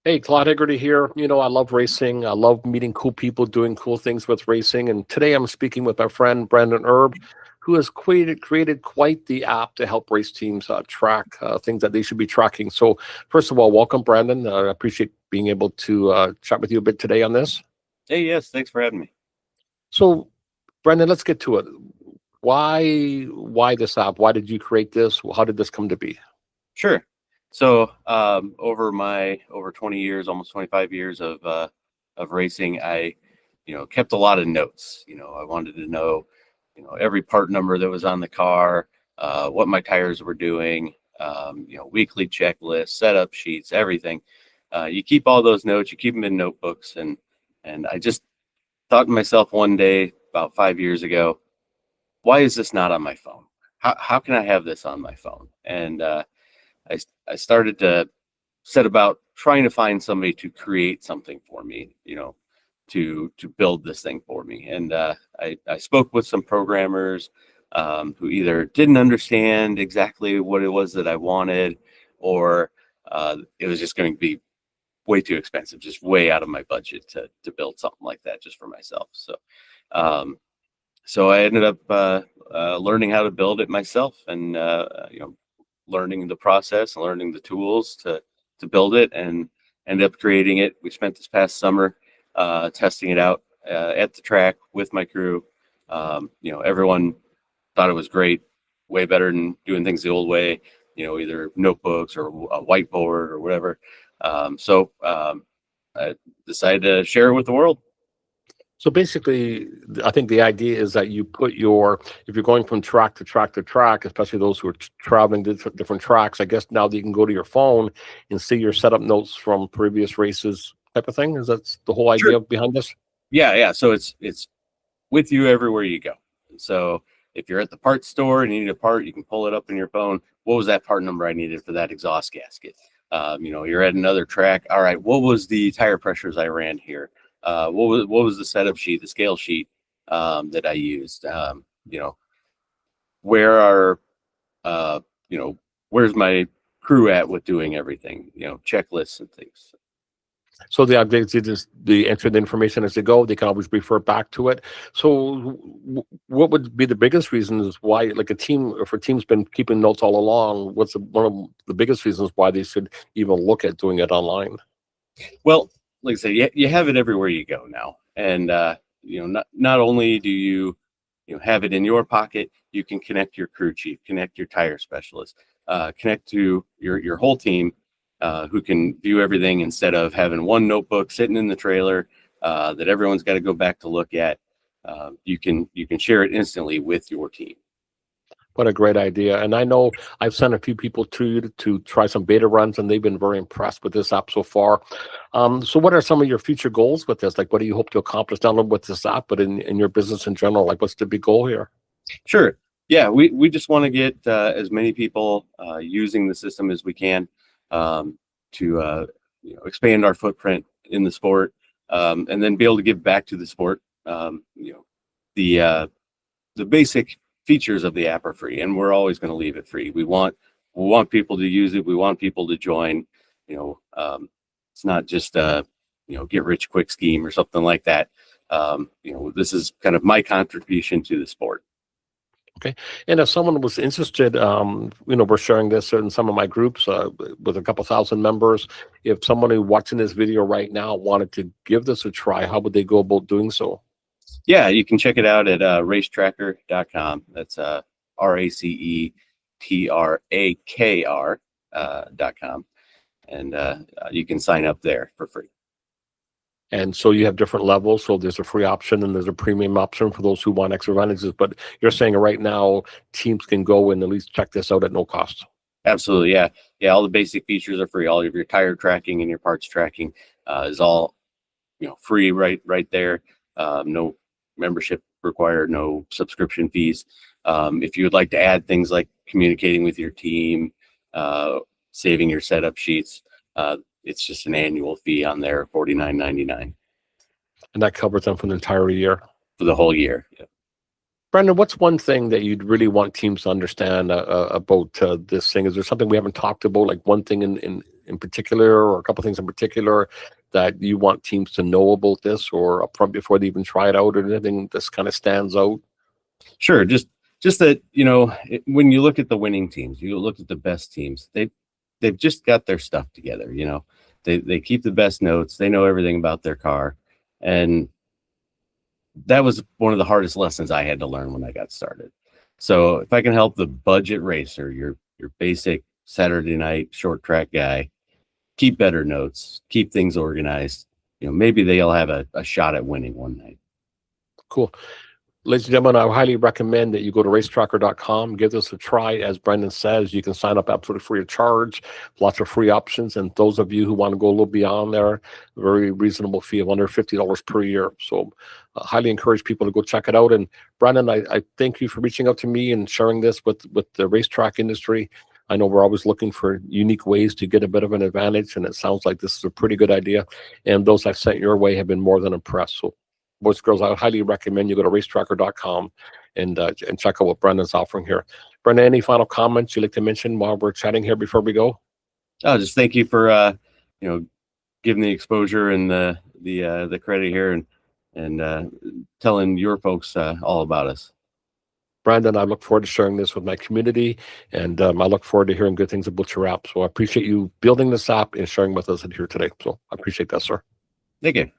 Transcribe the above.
Hey, Claude here. I love racing. I love meeting cool people, doing cool things with racing. And today I'm speaking with my friend Brandon Erb, who has created quite the app to help race teams track things that they should be tracking. So, first of all, welcome, Brandon. I appreciate being able to chat with you a bit today on this. Hey, yes, thanks for having me. So, Brandon, let's get to it. Why this app? Why did you create this? How did this come to be? Sure. So, over 20 years, almost 25 years of racing, I, kept a lot of notes. I wanted to know, every part number that was on the car, what my tires were doing, weekly checklists, setup sheets, everything. You keep all those notes, you keep them in notebooks, and I just thought to myself one day about 5 years ago, why is this not on my phone? How can I have this on my phone? And I I started to set about trying to find somebody to create something for me, to build this thing for me. And I spoke with some programmers who either didn't understand exactly what it was that I wanted, or it was just going to be way too expensive, just way out of my budget to build something like that just for myself. Um, so I ended up learning how to build it myself, and learning the process and learning the tools to build it, and end up creating it. We spent this past summer testing it out at the track with my crew. Everyone thought it was great, way better than doing things the old way. Either notebooks or a whiteboard or whatever. I decided to share it with the world. So basically, I think the idea is that you put if you're going from track to track to track, especially those who are traveling to different tracks, I guess now that you can go to your phone and see your setup notes from previous races type of thing. Is that the whole Sure. idea behind this? Yeah. So it's with you everywhere you go. So if you're at the parts store and you need a part, you can pull it up in your phone. What was that part number I needed for that exhaust gasket? You're at another track. All right, what was the tire pressures I ran here? What was the setup sheet, the scale sheet that I used? Where are uh, you know where's my crew at with doing everything? Checklists and things. So they enter the information as they go. They can always refer back to it. So, what would be the biggest reasons why, like a team, if a team's been keeping notes all along, what's one of the biggest reasons why they should even look at doing it online? Well, like I say, you have it everywhere you go now, and not only do you have it in your pocket, you can connect your crew chief, connect your tire specialist, connect to your whole team, who can view everything instead of having one notebook sitting in the trailer that everyone's got to go back to look at. You can share it instantly with your team. What a great idea. And I know I've sent a few people to you to try some beta runs, and they've been very impressed with this app so far. So, what are some of your future goals with this? Like, what do you hope to accomplish not only with this app, but in your business in general? Like, what's the big goal here? Sure. Yeah, we just want to get as many people using the system as we can, to expand our footprint in the sport, and then be able to give back to the sport. The the basic features of the app are free, and we're always going to leave it free. We want people to use it. We want people to join. It's not just a get rich quick scheme or something like that. This is kind of my contribution to the sport. Okay. And if someone was interested, we're sharing this in some of my groups with a couple thousand members. If someone who watching this video right now wanted to give this a try, how would they go about doing so? Yeah, you can check it out at RaceTrakr.com. That's RaceTrakr.com, and you can sign up there for free. And so you have different levels. So there's a free option and there's a premium option for those who want extra advantages. But you're saying right now teams can go and at least check this out at no cost. Absolutely, yeah. All the basic features are free. All of your tire tracking and your parts tracking is all free right there. No membership required, no subscription fees. If you would like to add things like communicating with your team, saving your setup sheets, it's just an annual fee on there, $49.99 And that covers them for the entire year. for the whole year. Yeah. Brandon, what's one thing that you'd really want teams to understand about this thing? Is there something we haven't talked about, like one thing in particular, or a couple things in particular that you want teams to know about this, or upfront before they even try it out, or anything that kind of stands out? Sure. Just that, when you look at the winning teams, you look at the best teams, they've just got their stuff together. They keep the best notes. They know everything about their car. And that was one of the hardest lessons I had to learn when I got started. So if I can help the budget racer, your basic Saturday night short track guy, keep better notes, keep things organized, maybe they'll have a shot at winning one night. Cool. Ladies and gentlemen, I highly recommend that you go to RaceTrakr.com, give this a try. As Brendan says, you can sign up absolutely free of charge, lots of free options. And those of you who want to go a little beyond there, a very reasonable fee of under $50 per year. So highly encourage people to go check it out. And Brendan, I thank you for reaching out to me and sharing this with the racetrack industry. I know we're always looking for unique ways to get a bit of an advantage, and it sounds like this is a pretty good idea. And those I've sent your way have been more than impressed. So boys, girls, I highly recommend you go to RaceTrakr.com and check out what Brendan's offering here. Brendan, any final comments you'd like to mention while we're chatting here before we go? Oh, just thank you for giving the exposure and the credit here, and telling your folks all about us. Brandon, I look forward to sharing this with my community, and I look forward to hearing good things about your app. So I appreciate you building this app and sharing with us here today. So I appreciate that, sir. Thank you.